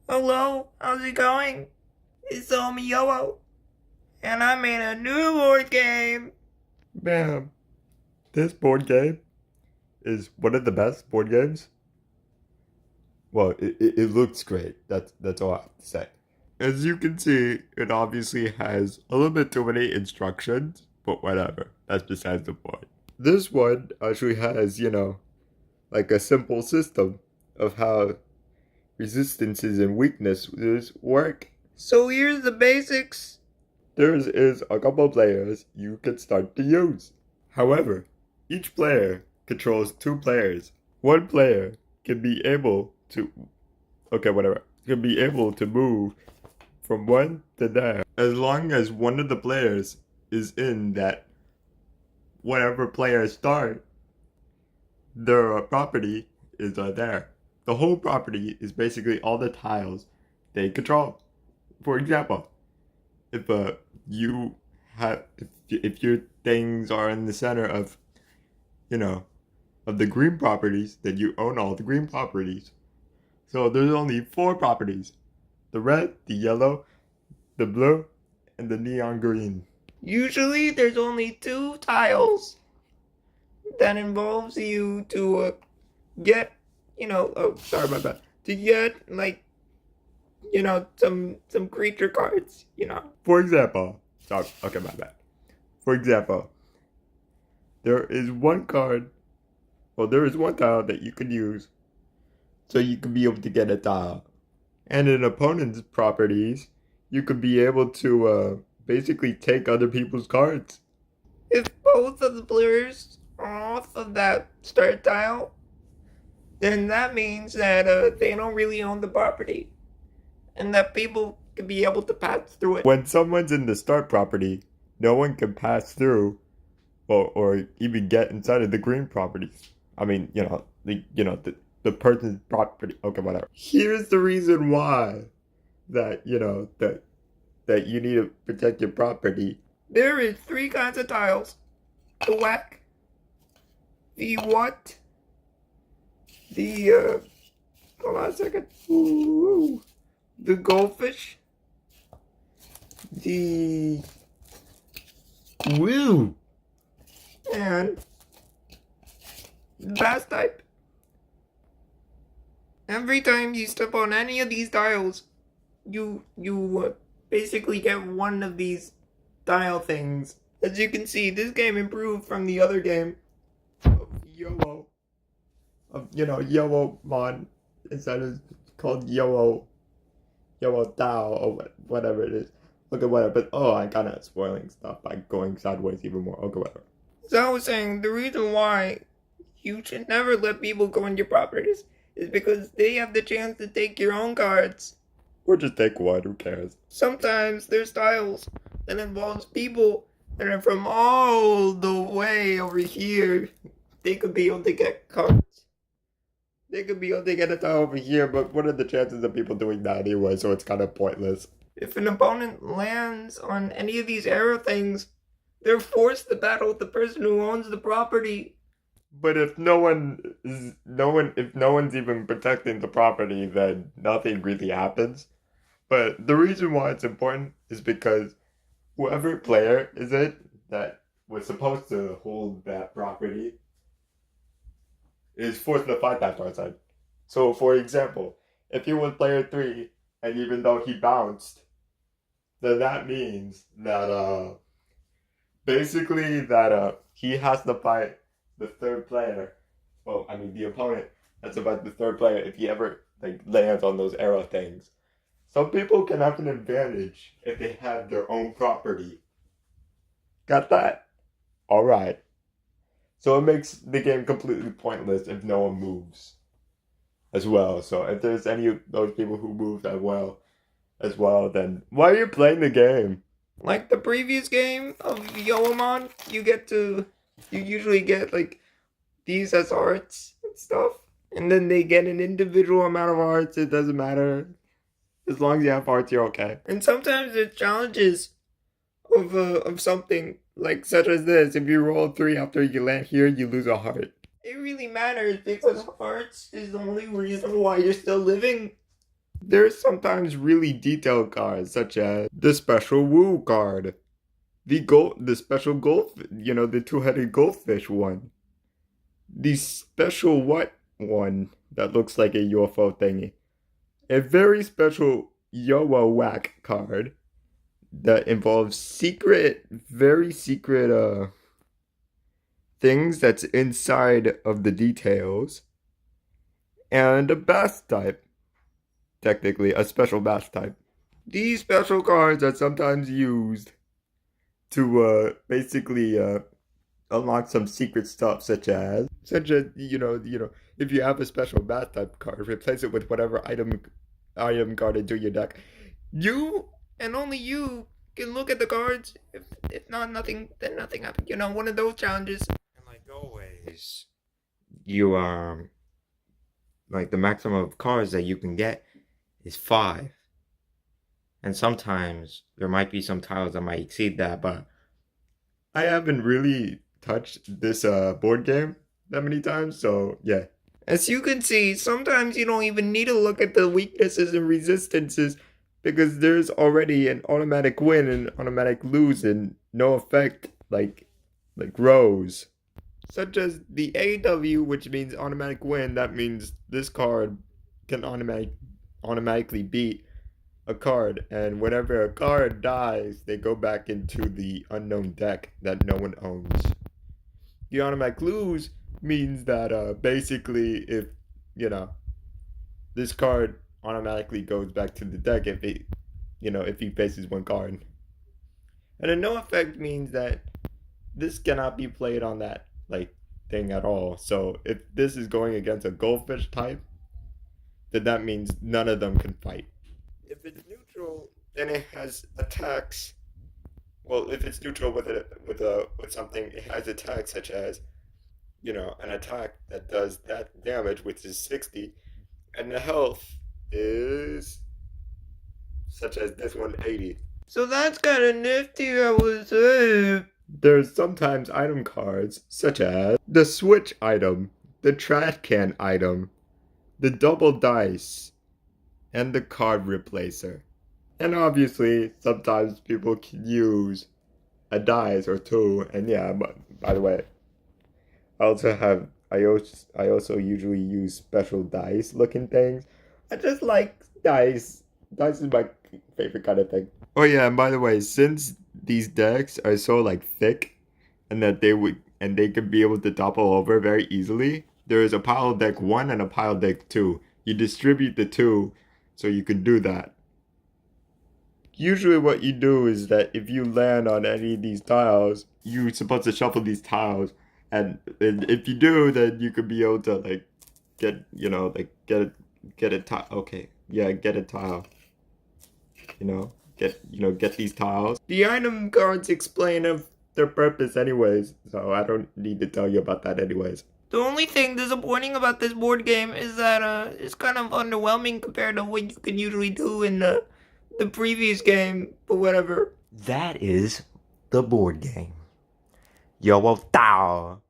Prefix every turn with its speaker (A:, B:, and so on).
A: Hello, how's it going? It's me YoWuW, and I made a new board game.
B: Bam! This board game is one of the best board games. Well, it looks great. That's all I have to say. As you can see, it obviously has a little bit too many instructions, but whatever. That's besides the point. This one actually has, like a simple system of how resistances and weaknesses work.
A: So here's the basics.
B: There is a couple players you can start to use. However, each player controls two players. One player can be able to, can be able to move from one to there as long as one of the players is in that whatever player start, their property is there. The whole property is basically all the tiles they control. For example, if you have if your things are in the center of of the green properties, then you own all the green properties. So there's only four properties: the red, the yellow, the blue, and the neon green.
A: Usually there's only two tiles that involves you to get, sorry about that, to get, some creature cards,
B: For example, sorry, okay, my bad. For example, there is one card, there is one tile that you could use so you could be able to get a tile. And in opponent's properties, you could be able to basically take other people's cards.
A: If both of the players are off of that start tile, then that means that they don't really own the property, and that people could be able to pass through it.
B: When someone's in the start property, no one can pass through or even get inside of the green properties. I mean, the person's property. Okay, whatever. Here's the reason why that that you need to protect your property.
A: There is three kinds of tiles: the whack, the what, the hold on a second, ooh, the goldfish, the
B: Woo!
A: and the bass type. Every time you step on any of these tiles, you basically get one of these tile things. As you can see, this game improved from the other game
B: Of YoWuW. YoWuW mod instead of called YoWuW Taohgh or whatever it is. Okay, whatever. But I kind of spoiling stuff by going sideways even more. Okay, whatever.
A: So I was saying, the reason why you should never let people go on your properties is because they have the chance to take your own cards.
B: Or just take one. Who cares?
A: Sometimes there's tiles that involves people that are from all the way over here. They could be able to get cards.
B: They could be able to get a tile over here, but what are the chances of people doing that anyway? So it's kind of pointless.
A: If an opponent lands on any of these arrow things, they're forced to battle with the person who owns the property.
B: But if no one's even protecting the property, then nothing really happens. But the reason why it's important is because whoever player is it that was supposed to hold that property is forced to fight that side. So, for example, if he was player 3, and even though he bounced, then that means that basically that he has to fight the third player. Well, I mean the opponent has to fight the third player if he ever lands on those arrow things. Some people can have an advantage if they have their own property. Got that? Alright. So it makes the game completely pointless if no one moves as well. So if there's any of those people who move as well, then why are you playing the game?
A: Like the previous game of YoWuMon, you usually get these as arts and stuff. And then they get an individual amount of arts, it doesn't matter. As long as you have arts, you're okay. And sometimes there's challenges of something, such as this. If you roll 3 after you land here, you lose a heart. It really matters because hearts is the only reason why you're still living.
B: There's sometimes really detailed cards, such as the special Woo card, the special gold, the two-headed goldfish one, the special what one that looks like a UFO thingy, a very special YoWuW card that involves very secret things that's inside of the details, and a bass type, technically a special bass type. These special cards are sometimes used to basically unlock some secret stuff, such as if you have a special bass type card, replace it with whatever item card into your deck.
A: You and only you can look at the cards. If not nothing, then nothing happened. One of those challenges.
B: And like always, you like the maximum of cards that you can get is 5. And sometimes there might be some tiles that might exceed that, but I haven't really touched this board game that many times, so yeah.
A: As you can see, sometimes you don't even need to look at the weaknesses and resistances
B: Because there's already an automatic win and automatic lose and no effect like rows. Such as the AW, which means automatic win, that means this card can automatically beat a card, and whenever a card dies, they go back into the unknown deck that no one owns. The automatic lose means that basically if this card automatically goes back to the deck if he faces one card. And a no effect means that this cannot be played on that thing at all. So if this is going against a goldfish type, then that means none of them can fight. If it's neutral, then it has attacks. Well, if it's neutral with something, it has attacks such as an attack that does that damage, which is 60, and the health is such as this one 80.
A: So that's kind of nifty, I would say.
B: There's sometimes item cards such as the switch item, the trash can item, the double dice, and the card replacer. And obviously, sometimes people can use a dice or two. And yeah, but by the way, I also usually use special dice looking things. I just like dice. Dice is my favorite kind of thing. Oh yeah, and by the way, since these decks are so thick and that they could be able to topple over very easily, there is a pile deck 1 and a pile deck 2. You distribute the two so you can do that. Usually what you do is that if you land on any of these tiles, you're supposed to shuffle these tiles, and if you do, then you could be able to get get a tile. Okay, yeah, get a tile. Get these tiles. The item cards explain of their purpose anyways, so I don't need to tell you about that anyways.
A: The only thing disappointing about this board game is that it's kind of underwhelming compared to what you can usually do in the previous game, but whatever.
C: That is the board game. YoWuW Taohgh.